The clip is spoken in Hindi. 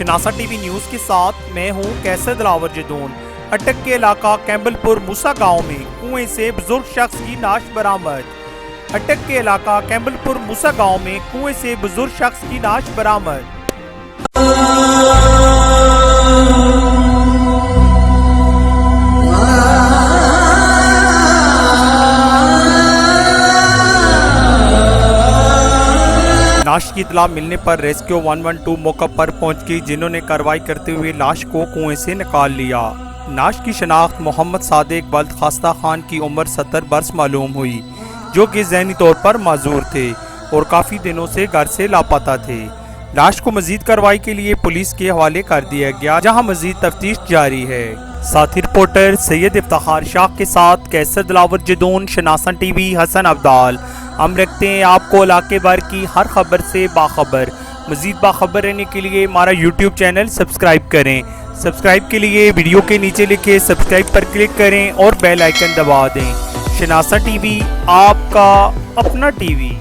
शनासा टीवी न्यूज़ के साथ मैं हूं कैसर दिलावर जदून। अटक के इलाका कैम्बलपुर मूसा गांव में कुएं से बुजुर्ग शख्स की नाश बरामद। अटक के इलाका कैम्बलपुर मूसा गांव में कुएं से बुजुर्ग शख्स की नाश बरामद। लाश की इतला मिलने पर रेस्क्यू 112 मौका पर पहुंच गई, जिन्होंने कार्रवाई करते हुए लाश को कुएं से निकाल लिया। लाश की शनाख्त मोहम्मद सादिक बल्द खास्ता खान की उम्र 70 बरस मालूम हुई, जो कि ज़हनी तौर पर माजूर थे और काफ़ी दिनों से घर से लापता थे। लाश को मजीद कार्रवाई के लिए पुलिस के हवाले कर दिया गया, जहां मजीद तफ्तीश जारी है। साथी रिपोर्टर सैयद इफ्तिखार शाह के साथ कैसर दिलावर जदून, शनासा टीवी, हसन अब्दाल। हम रखते हैं आपको इलाके भर की हर खबर से बाखबर। मजीद बाखबर रहने के लिए हमारा यूट्यूब चैनल सब्सक्राइब करें। सब्सक्राइब के लिए वीडियो के नीचे लिखे सब्सक्राइब पर क्लिक करें और बेल आइकन दबा दें। शनासा टीवी, आपका अपना टीवी।